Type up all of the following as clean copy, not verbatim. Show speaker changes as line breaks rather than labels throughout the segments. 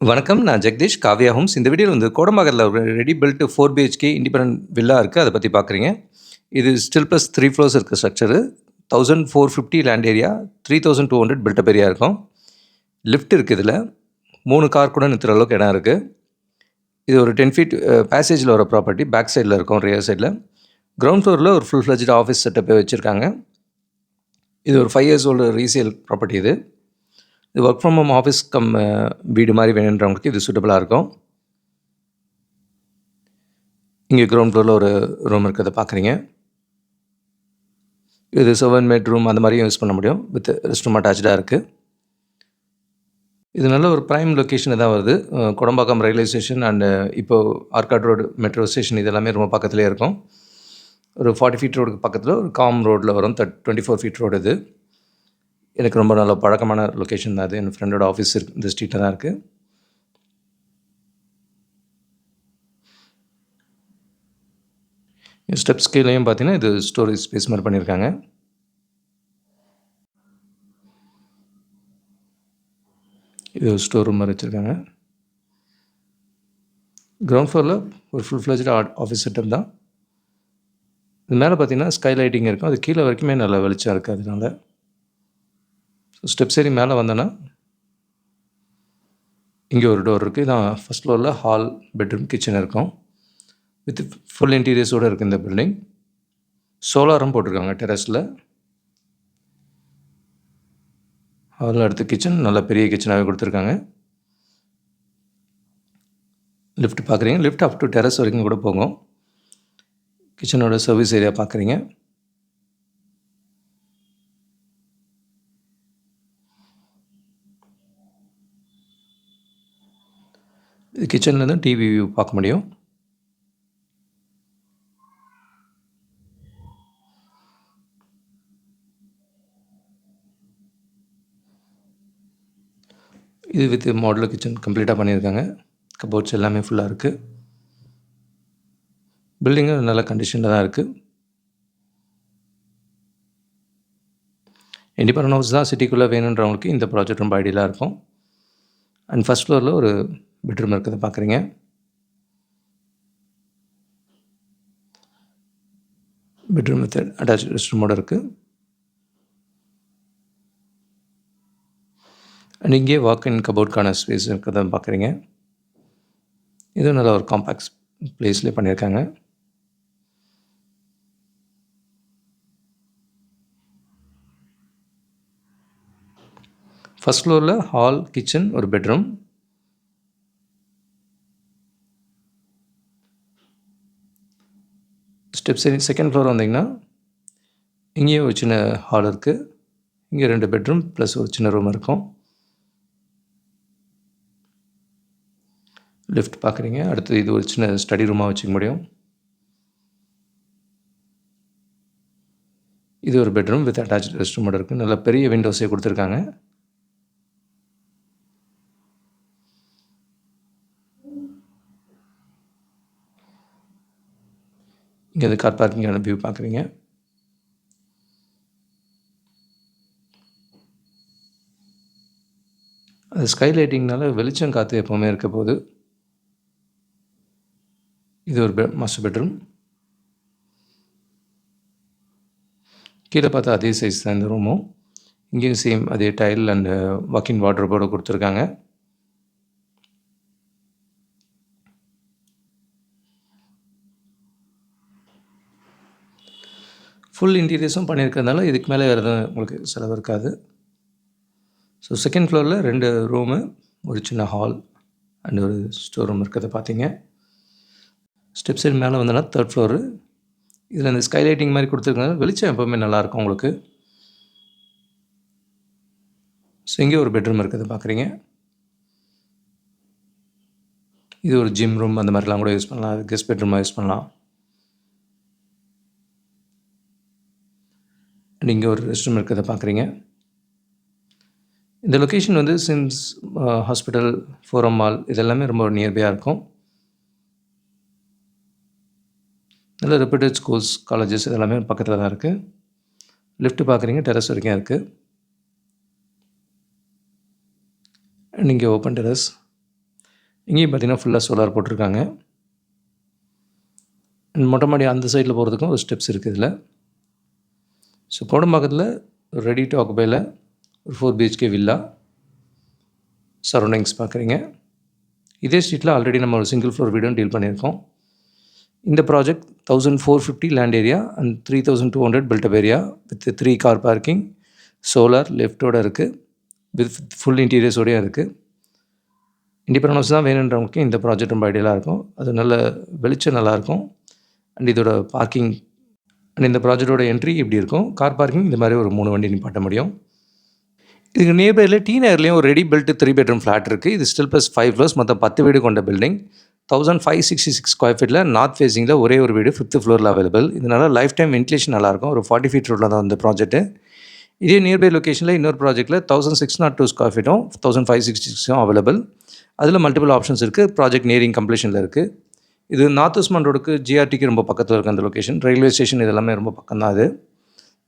வணக்கம். நான் ஜெகதீஷ், காவ்யா ஹோம்ஸ். இந்த வீடியோல வந்து கோடம்பாக்கத்தில ஒரு ready built 4 BHK independent villa இருக்கு. அத பத்தி பார்க்குறீங்க. இது ஸ்டில் ப்ளஸ் 3 ஃப்ளோர்ஸ் இருக்கு structure. 1450 land area, 3200 built up area இருக்கும். லிஃப்ட் இருக்கு இதுல. 3 கார் கூட நிறுத்துற அளவுக்கு இடம் இருக்கு. இது ஒரு 10 ஃபீட் பேசேஜ்ல வர ப்ராப்பர்ட்டி. பேக் சைட்ல இருக்கும், ரியர் சைட்ல. கிரவுண்ட் ஃப்ளோர்ல ஒரு ஃபுல் ஃப்ளெட்ஜ்டு ஆஃபீஸ் செட்டப்பே வச்சிருக்காங்க. இது ஒரு 5 இயர்ஸ் ஓல்டு ரீசேல் ப்ராப்பர்ட்டி இது. இது work from home office come வீடு மாதிரி வேணுன்றவங்களுக்கு இது சூட்டபுளாக இருக்கும். இங்கே கிரவுண்ட் ஃப்ளோரில் ஒரு ரூம் இருக்கிறத பார்க்குறீங்க. இது 7 பெட்ரூம் அந்த மாதிரியும் யூஸ் பண்ண முடியும். வித் ரெஸ்ட் ரூம் அட்டாச்சாக இருக்குது. இது நல்ல ஒரு ப்ரைம் லொக்கேஷனில் தான் வருது. கொடம்பாக்கம் ரயில்வே ஸ்டேஷன் அண்டு இப்போது ஆர்காட் ரோடு மெட்ரோ ஸ்டேஷன் இதெல்லாமே ரொம்ப பக்கத்துலேயே இருக்கும். ஒரு 40 ஃபீட் ரோடுக்கு பக்கத்தில் ஒரு காம் ரோட்டில் வரும். 24 ஃபீட் ரோடு இது. எனக்கு ரொம்ப நல்ல பழக்கமான லொக்கேஷன் தான் அது. என் ஃப்ரெண்டோட ஆஃபீஸ் இந்த ஸ்ட்ரீட்டில் தான் இருக்குது. ஸ்டெப்ஸ் கீழேயும் பார்த்தீங்கன்னா இது ஸ்டோரேஜ் ஸ்பேஸ் மாதிரி பண்ணியிருக்காங்க. இது ஸ்டோர் ரூம் மாதிரி வச்சுருக்காங்க. கிரவுண்ட் ஃப்ளோரில் ஒரு ஃபுல் ஃப்ளெஜ்டு ஆஃபீஸ் செட்டப் தான். இது மேலே பார்த்தீங்கன்னா ஸ்கை லைட்டிங் இருக்கும். அது கீழே வரைக்குமே நல்ல வெளிச்சம் இருக்குது. அதனால ஸ்டெப்ஸ் ஏறி மேலே வந்தோன்னா இங்கே ஒரு டோர் இருக்குது. இதான் ஃபஸ்ட் ஃப்ளோரில் ஹால், பெட்ரூம், கிச்சன் இருக்கும். வித் ஃபுல் இன்டீரியர்ஸோடு இருக்குது இந்த பில்டிங். சோலாரும் போட்டிருக்காங்க டெரஸில். ஹாலில் அடுத்து கிச்சன், நல்ல பெரிய கிச்சனாகவே கொடுத்துருக்காங்க. லிஃப்ட் பார்க்குறீங்க. லிஃப்ட் அப் டு டெரஸ் வரைக்கும் கூட போகும். கிச்சனோட சர்வீஸ் ஏரியா பார்க்குறீங்க. இது கிச்சன்லேருந்து டிவி வியூ பார்க்க முடியும். இது வித் மாடுலர் கிச்சன் கம்ப்ளீட்டாக பண்ணியிருக்காங்க. கபோர்ட்ஸ் எல்லாமே ஃபுல்லாக இருக்குது. பில்டிங்கும் நல்ல கண்டிஷனில் தான் இருக்குது. இண்டிபெண்டன்ட் ஹவுஸ் தான் சிட்டிக்குள்ளே வேணுன்றவங்களுக்கு இந்த ப்ராஜெக்ட் ரொம்ப ஐடியலாக இருக்கும். அண்ட் ஃபஸ்ட் ஃப்ளோரில் ஒரு பெட்ரூம் இருக்கிறத பார்க்குறீங்க. பெட்ரூம் வித் அட்டாச் ரெஸ்ட் ரூமோடு இருக்குது. அண்ட் இங்கே வாக்-இன் கபோர்டுக்கான ஸ்பேஸ் இருக்கிறத பார்க்குறீங்க. இதுவும் நல்ல ஒரு காம்பேக்ட் பிளேஸ்லேயே பண்ணியிருக்காங்க. ஃபஸ்ட் ஃப்ளோரில் ஹால், கிச்சன், ஒரு பெட்ரூம். ஸ்டெப்ஸ் செகண்ட் ஃப்ளோர் வந்தீங்கன்னா இங்கேயும் ஒரு சின்ன ஹால் இருக்குது. இங்கே 2 பெட்ரூம் ப்ளஸ் ஒரு சின்ன ரூம் இருக்கும். லிஃப்ட் பார்க்குறீங்க. அடுத்து இது ஒரு சின்ன ஸ்டடி ரூமாக வச்சுக்க முடியும். இது ஒரு பெட்ரூம் வித் அட்டாச் ரெஸ்ட் ரூமோட இருக்குது. நல்ல பெரிய விண்டோஸே கொடுத்துருக்காங்க. இங்கே அது கார் பார்க்கிங்கான வியூ பார்க்குறீங்க. அது ஸ்கை லைட்டிங்னால வெளிச்சம் காற்று எப்போவுமே இருக்க போகுது. இது ஒரு மாஸ்டர் பெட்ரூம். கீழே பார்த்தா அதே சைஸ் தான் இந்த ரூமும். இங்கேயும் சேம் அதே டைல் அண்டு வாக்கின் வார்ட்ரோபோட கொடுத்துருக்காங்க. ஃபுல் இன்டீரியர்ஸும் பண்ணியிருக்கிறதுனால இதுக்கு மேலே வேறு எதுவும் உங்களுக்கு செலவு இருக்காது. ஸோ செகண்ட் ஃப்ளோரில் 2 ரூமு, ஒரு சின்ன ஹால் அண்ட் ஒரு ஸ்டோர் ரூம் இருக்கிறத பார்த்தீங்க. ஸ்டெப்ஸ் ஏறி மேலே வந்தோன்னா 3rd ஃப்ளோரு. இதில் இந்த ஸ்கை லைட்டிங் மாதிரி கொடுத்துருக்கனால வெளிச்சம் எப்போவுமே நல்லாயிருக்கும் உங்களுக்கு. ஸோ இங்கே ஒரு பெட்ரூம் இருக்கிறத பார்க்குறீங்க. இது ஒரு ஜிம் ரூம் அந்த மாதிரிலாம் கூட யூஸ் பண்ணலாம். கெஸ்ட் பெட்ரூமாக யூஸ் பண்ணலாம். அண்ட் இங்கே ஒரு ரெஸ்ட் ரூம் இருக்கிறத பார்க்குறீங்க. இந்த லொக்கேஷன் வந்து சிம்ஸ் ஹாஸ்பிட்டல், ஃபோரம் மால் இதெல்லாமே ரொம்ப நியர்பையாக இருக்கும். நல்ல ரெப்யூட்டட் ஸ்கூல்ஸ், காலேஜஸ் இதெல்லாமே பக்கத்தில் தான் இருக்குது. லிஃப்ட் பார்க்குறீங்க. டெரஸ் வரைக்கும் இருக்குது. அண்ட் இங்கே ஓப்பன் டெரஸ். இங்கேயும் பார்த்தீங்கன்னா ஃபுல்லாக சோலார் போட்டிருக்காங்க. மொட்டை மாடி அந்த சைடில் போகிறதுக்கும் ஒரு ஸ்டெப்ஸ் இருக்குது இதில். ஸோ கோடம்பாக்கத்தில் ரெடி டு ஆக்குபையில் ஒரு 4 BHK வில்லா சரௌண்டிங்ஸ் பார்க்குறீங்க. இதே ஸ்ட்ரீட்டில் ஆல்ரெடி நம்ம ஒரு சிங்கிள் ஃப்ளோர் வீடும் டீல் பண்ணியிருக்கோம். இந்த project 1450 land area and 3200 built up area with 3 car parking, solar லெஃப்ட்டோடு இருக்குது, வித் ஃபுல் இன்டீரியர்ஸோடையும் இருக்குது. இண்டிபெண்டன்ட் ஹவுஸ் தான் வேணுன்றவங்களுக்கு இந்த ப்ராஜெக்ட் ரொம்ப ஐடியலாக இருக்கும். அது நல்ல வெளிச்சம் நல்லாயிருக்கும். அண்ட் இதோட பார்க்கிங் அண்ட் இந்த ப்ராஜெக்டோட என்ட்ரி இப்படி இருக்கும். கார் பார்க்கிங் இந்த மாதிரி ஒரு 3 வண்டி நிப்பாட்ட முடியும். இதுக்கு நியர்பையில் டி நகர்லேயும் ஒரு ரெடி பில்ட் 3 பெட்ரூம் ஃப்ளாட் இருக்குது. இது ஸ்டில் ப்ளஸ் 5 ஃப்ளோர்ஸ், மொத்தம் 10 வீடு கொண்ட பில்டிங். 1566 ஸ்கொயர் ஃபீட்டில் நார்த் ஃபேஸிங்கில் ஒரே ஒரு வீடு 5th ஃப்ளோரில் அவைலபிள். இதனால் லைஃப் டைம் வென்டிலேஷன் நல்லாயிருக்கும். ஒரு 40 ஃபீட் ரோட்டில் தான் இந்த ப்ராஜெக்ட்டு. இதே நியர்பை லொக்கேஷனில் இன்னொரு ப்ராஜெக்ட்டில் 1602 ஸ்கொயர் ஃபீட்டும் 1566 அவைலபிள். அதில் மல்டிபிள் ஆப்ஷன்ஸ் இருக்குது. ப்ராஜெக்ட் நியரிங் கம்ப்ளீஷனில் இருக்குது. இது நார்த் உஸ்மான் ரோடுக்கு ஜிஆர்டிக்கு ரொம்ப பக்கத்தில் இருக்குது அந்த லொக்கேஷன். ரயில்வே ஸ்டேஷன் இதெல்லாமே ரொம்ப பக்கம் தான். அது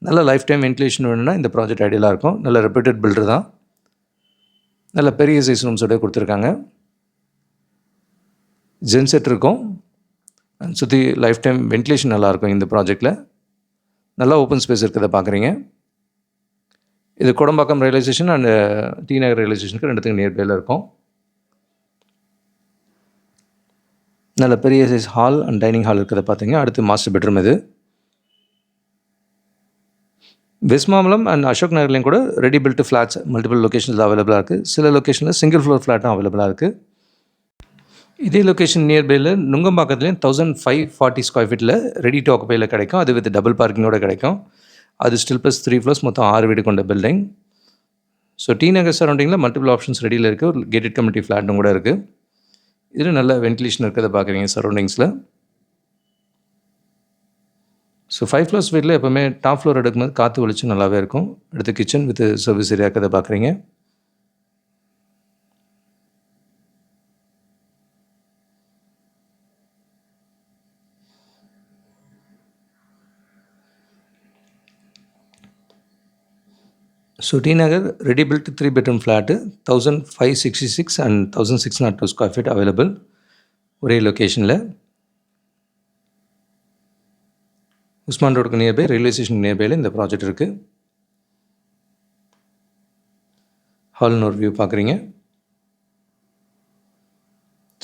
நல்ல லைஃப் டைம் வென்டிலேஷன் வேணும்னா இந்த ப்ராஜெக்ட் ஐடியலாக இருக்கும். நல்ல ரெப்யூட்டட் பில்டர் தான். நல்ல பெரிய சைஸ் ரூம்ஸோட கொடுத்துருக்காங்க. ஜென்செட் இருக்கும். சுற்றி லைஃப் டைம் வென்டிலேஷன் நல்லாயிருக்கும் இந்த ப்ராஜெக்டில். நல்லா ஓப்பன் ஸ்பேஸ் இருக்கிறத பார்க்குறீங்க. இது Kodambakkam railway station and T Nagar railway ஸ்டேஷனுக்கு ரெண்டுத்துக்கும் நியர்பையில் இருக்கும். நல்ல பெரிய size hall and dining hall இருக்கிறத பார்த்தீங்க. அடுத்து மாஸ்டர் பெட்ரூம். இது வெஸ்மாமலம் அண்ட் அசோக் நகர்லேயும் கூட ரெடி பில்ட் ஃப்ளாட்ஸ் மல்டிபிள் லொக்கேஷன்ஸில் அவைலபிளாக இருக்குது. சில லொக்கேஷனில் சிங்கிள் ஃப்ளோர் ஃப்ளாட்டும் அவைலபிளாக இருக்குது. இதே லொக்கேஷன் நியர்பையில் நுங்கம்பாக்கத்துலேயும் 1540 ஸ்கொயர் ஃபீட்டில் ரெடி டு ஆக்குபையில் கிடைக்கும். அது வித் டபுள் பார்க்கிங்கோடு கிடைக்கும். அது ஸ்டில் ப்ளஸ் 3 ஃப்ளோர்ஸ், மொத்தம் 6 வீடு கொண்ட பில்டிங். ஸோ டி நகர் சரௌண்டிங்கில் மல்டிபிள் ஆப்ஷன்ஸ் ரெடியில் இருக்குது. ஒரு கேட்டட் கம்யூனிட்டி ஃப்ளாட்டும் கூட இருக்குது. இதில் நல்ல வென்டிலேஷன் இருக்கிறத பார்க்குறீங்க சரௌண்டிங்ஸில். ஸோ 5 ஃப்ளோர்ஸ் வீட்டில் எப்போவுமே டாப் ஃப்ளோர் எடுக்கும்போது காற்று வெளிச்சம் நல்லாவே இருக்கும். அடுத்து கிச்சன் வித் சர்வீஸ் ஏரியா இருக்கிறத பார்க்குறீங்க. So T Nagar ready built 3 bedroom flat 1566 and 1602 square feet available ஒரே லொக்கேஷனில். உஸ்மான் ரோடுக்கு நியர்பை, ரயில்வே ஸ்டேஷன் நியர்பையில் இந்த ப்ராஜெக்ட் இருக்குது. ஹால்னு ஒரு வியூ பார்க்குறீங்க.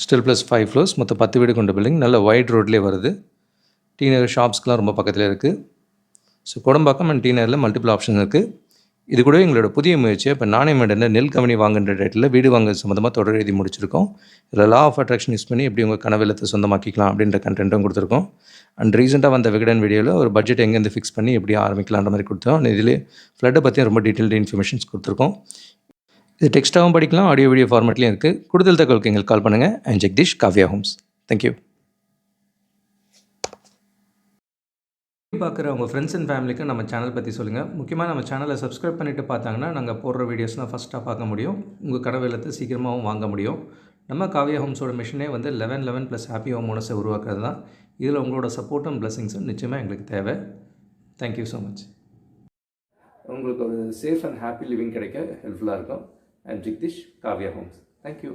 ஸ்டில் ப்ளஸ் 5 ஃப்ளோர்ஸ், மொத்தம் 10 வீடு கொண்ட பில்டிங். நல்ல வைட் ரோட்லேயே வருது. டி நகர் ஷாப்ஸ்க்கெலாம் ரொம்ப பக்கத்தில் இருக்குது. ஸோ கோடம்பாக்கம் அண்ட் டி நகரில் மல்டிபிள் ஆப்ஷன் இருக்குது. இது கூட எங்களோட புதிய முயற்சியை இப்போ நாணயமேடில் நெல் கம்பெனி வாங்குகின்ற ரேட்டில் வீடு வாங்க சம்மந்தமாக தொடர் எழுதி முடிச்சிருக்கோம். இதில் லா ஆஃப் அட்ராக்ஷன் யூஸ் பண்ணி எப்படி உங்கள் கனவு இல்லத்தை சொந்தமாக்கிக்கலாம் அப்படின்ற கண்டென்ட்டும் கொடுத்துருக்கோம். அண்ட் ரீசெண்டாக வந்த விகடன் வீடியோவில் ஒரு பட்ஜெட் எங்கேருந்து ஃபிக்ஸ் பண்ணி எப்படி ஆரம்பிக்கலான்ற மாதிரி கொடுத்தோம். அண்ட் இதிலே ஃப்ளட்டை பற்றியும் ரொம்ப டீட்டெயில்டு இன்ஃபர்மேஷன்ஸ் கொடுத்துருக்கோம். இது டெக்ஸ்ட்டாகவும் படிக்கலாம், ஆடியோ வீடியோ ஃபார்மேட்லேயும் இருக்குது. கூடுதல் தகவலுக்கு எங்களுக்கு கால் பண்ணுங்கள். And Jagadeesh, Kavya homes. Thank you. பார்க்குற உங்கள் ஃப்ரெண்ட்ஸ் அண்ட் ஃபேமிலிக்கு நம்ம சேனல் பற்றி சொல்லுங்கள். முக்கியமாக நம்ம சேனலை சப்ஸ்கிரைப் பண்ணிவிட்டு பார்த்தாங்கன்னா நாங்கள் போடுற வீடியோஸ்லாம் ஃபஸ்ட்டாக பார்க்க முடியும். உங்கள் கனவு இல்லத்தை சீக்கிரமாகவும் வாங்க முடியும். நம்ம காவ்யா ஹோம்ஸோட மிஷனே வந்து 11 ப்ளஸ் ஹாப்பி ஹோம் ஓனர்ஸை உருவாக்குறது தான். இதில் உங்களோட சப்போர்ட்டும் பிளஸிங்ஸும் நிச்சயமாக எங்களுக்கு தேவை. Thank you so much. உங்களுக்கு ஒரு சேஃப் அண்ட் ஹாப்பி லிவிங் கிடைக்க ஹெல்ப்ஃபுல்லாக இருக்கும். And Jagadeesh, Kavya homes. Thank you.